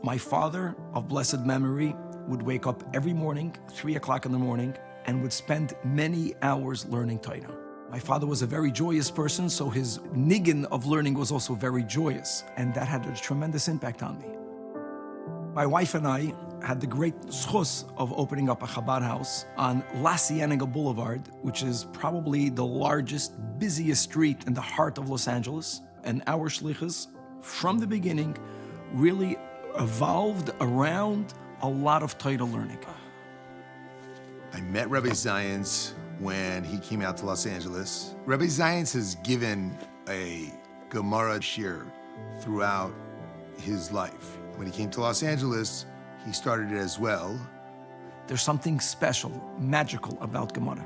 My father, of blessed memory, would wake up every morning, 3 o'clock in the morning, and would spend many hours learning Torah. My father was a very joyous person, so his niggin of learning was also very joyous, and that had a tremendous impact on me. My wife and I had the great schus of opening up a Chabad house on La Cienega Boulevard, which is probably the largest, busiest street in the heart of Los Angeles. And our shlichus, from the beginning, really evolved around a lot of Torah learning. I met Rabbi Zajac when he came out to Los Angeles. Rabbi Zajac has given a Gemara shir throughout his life. When he came to Los Angeles, he started it as well. There's something special, magical about Gemara.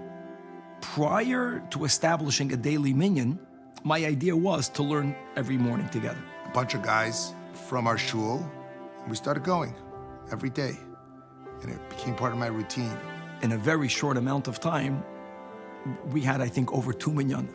Prior to establishing a daily minyan, my idea was to learn every morning together. A bunch of guys from our shul, and we started going every day, and it became part of my routine. In a very short amount of time, we had, I think, over 2 minyan.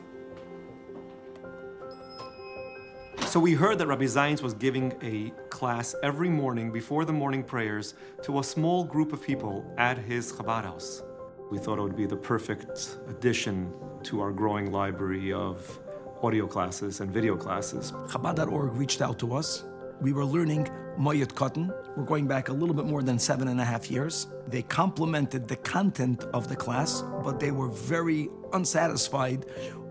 So we heard that Rabbi Zajac was giving a class every morning before the morning prayers to a small group of people at his Chabad house. We thought it would be the perfect addition to our growing library of audio classes and video classes. Chabad.org reached out to us. We were learning Mayat Katan. We're going back a little bit more than 7.5 years. They complemented the content of the class, but they were very unsatisfied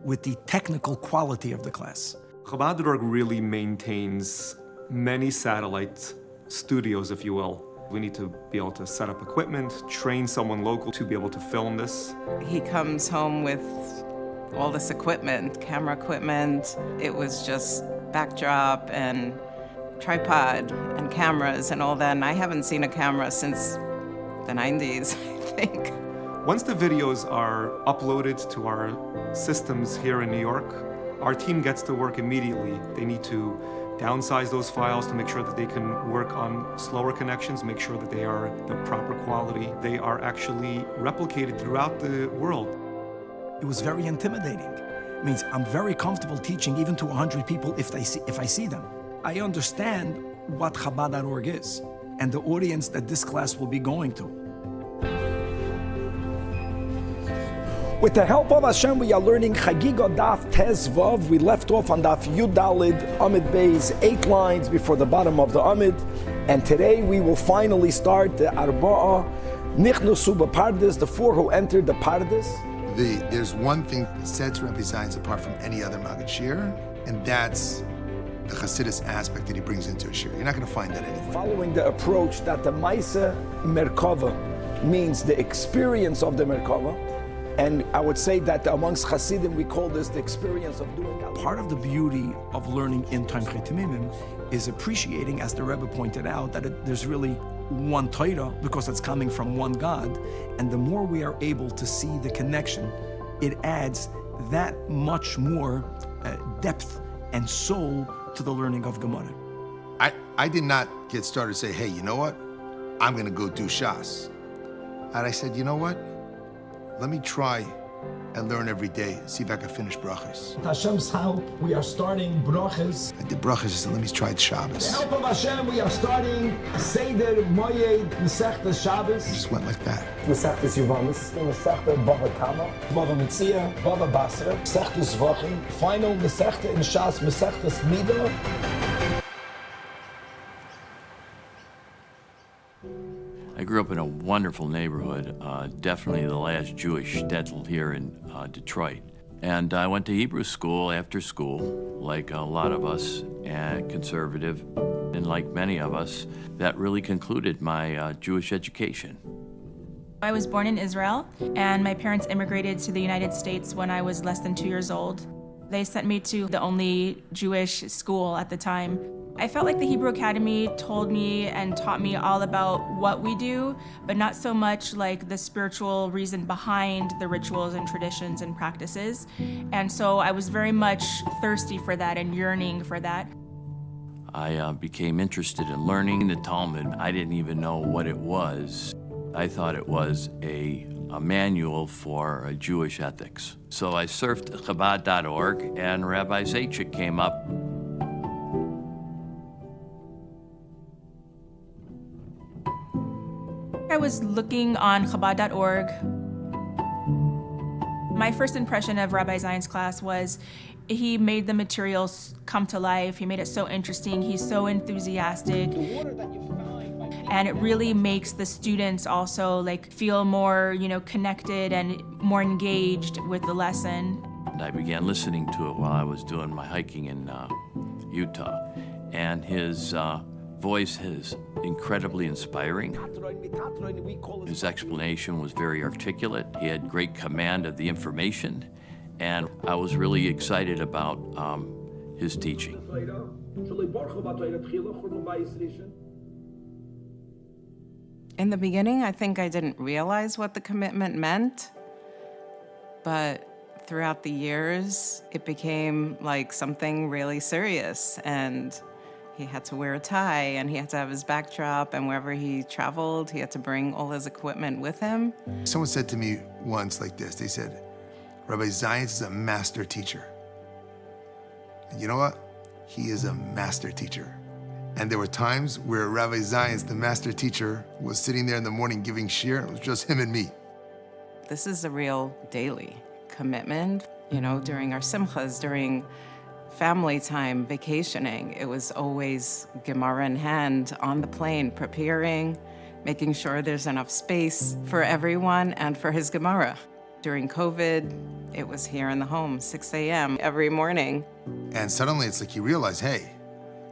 with the technical quality of the class. Chabad.org really maintains many satellite studios, if you will. We need to be able to set up equipment, train someone local to be able to film this. He comes home with all this equipment, camera equipment. It was just backdrop and tripod and cameras and all that. And I haven't seen a camera since the 90s, I think. Once the videos are uploaded to our systems here in New York, our team gets to work immediately. They need to downsize those files to make sure that they can work on slower connections, make sure that they are the proper quality. They are actually replicated throughout the world. It was very intimidating. It means I'm very comfortable teaching even to 100 people if I see them. I understand what Chabad.org is and the audience that this class will be going to. With the help of Hashem, we are learning Chagiga Daf Tez Vav. We left off on Daf Yud Dalid Amid Bey's 8 lines before the bottom of the Amid, and today we will finally start the Arba'a Nichnusu B'Pardes, the 4 who entered the Pardes. There's one thing that sets Rabbi Zajac apart from any other Maggid Shir, and that's the Hasidus aspect that he brings into a shir. You're not going to find that anywhere. Following the approach that the Maisa Merkava means the experience of the Merkava, and I would say that amongst Hasidim we call this the experience of doing that. Part of the beauty of learning in Tomchei Temimim is appreciating, as the Rebbe pointed out, that there's really one Torah because it's coming from one God, and the more we are able to see the connection, it adds that much more depth and soul to the learning of Gemara. I did not get started to say, hey, you know what? I'm going to go do Shas. And I said, you know what? Let me try and learn every day, see if I can finish brachas. With Hashem's help, we are starting brachas. I did brachas, I said, let me try Shabbos. With the help of Hashem, we are starting Seder Moyed Masechtas Shabbos. It just went like that. Masechtas Yevamis, Masechta Bava Kama, Bava Metzia, Bava Basra, Masechtas Zvachim, final Masechta in Shas, Masechtas Midah. I grew up in a wonderful neighborhood, definitely the last Jewish shtetl here in Detroit. And I went to Hebrew school after school, like a lot of us, and conservative, and like many of us, that really concluded my Jewish education. I was born in Israel, and my parents immigrated to the United States when I was less than 2 years old. They sent me to the only Jewish school at the time. I felt like the Hebrew Academy told me and taught me all about what we do, but not so much like the spiritual reason behind the rituals and traditions and practices. And so I was very much thirsty for that and yearning for that. I became interested in learning the Talmud. I didn't even know what it was. I thought it was a manual for Jewish ethics. So I surfed Chabad.org, and Rabbi Zajac came up. I was looking on Chabad.org, my first impression of Rabbi Zajac's class was he made the materials come to life. He made it so interesting. He's so enthusiastic. And it really makes the students also feel more, connected and more engaged with the lesson. And I began listening to it while I was doing my hiking in Utah. And his voice is incredibly inspiring. His explanation was very articulate. He had great command of the information. And I was really excited about his teaching. In the beginning, I think I didn't realize what the commitment meant, but throughout the years, it became like something really serious, and he had to wear a tie, and he had to have his backdrop, and wherever he traveled, he had to bring all his equipment with him. Someone said to me once like this, they said, Rabbi Zajac is a master teacher. And you know what? He is a master teacher. And there were times where Rabbi Zajac, the master teacher, was sitting there in the morning giving shiur, and it was just him and me. This is a real daily commitment. During our simchas, during family time, vacationing, it was always Gemara in hand on the plane, preparing, making sure there's enough space for everyone and for his Gemara. During COVID, it was here in the home, 6 a.m. every morning. And suddenly it's like you realize, hey,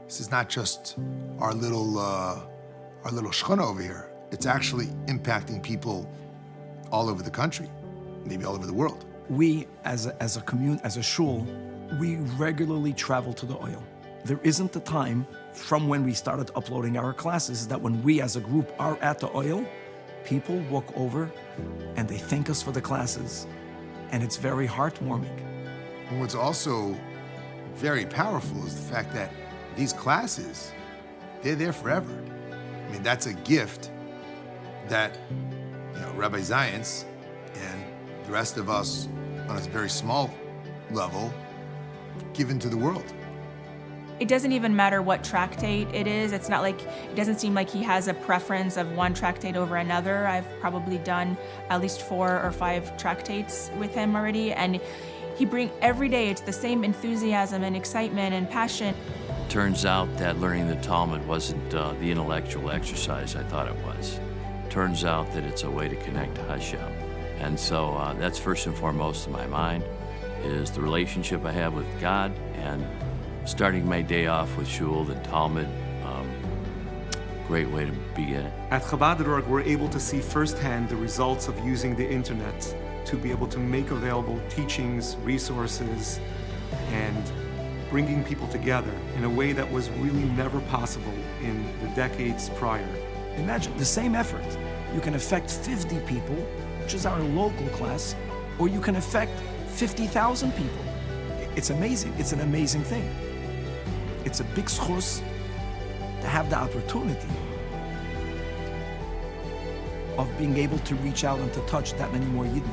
this is not just our little shchona over here. It's actually impacting people all over the country, maybe all over the world. We, as a commune, as a shul, we regularly travel to the oil. There isn't a time from when we started uploading our classes that when we as a group are at the oil, people walk over and they thank us for the classes, and it's very heartwarming. And what's also very powerful is the fact that these classes, they're there forever. I mean, that's a gift that, Rabbi Zajac and the rest of us on a very small level given to the world. It doesn't even matter what tractate it is. It doesn't seem like he has a preference of one tractate over another. I've probably done at least 4 or 5 tractates with him already, and every day it's the same enthusiasm and excitement and passion. Turns out that learning the Talmud wasn't the intellectual exercise I thought it was. Turns out that it's a way to connect to Hashem. And so that's first and foremost in my mind, is the relationship I have with God, and starting my day off with shul and Talmud, great way to begin. At Chabad.org, we're able to see firsthand the results of using the internet to be able to make available teachings, resources, and bringing people together in a way that was really never possible in the decades prior. Imagine the same effort. You can affect 50 people, which is our local class, or you can affect 50,000 people. It's amazing. It's an amazing thing. It's a big schus to have the opportunity of being able to reach out and to touch that many more Yidden.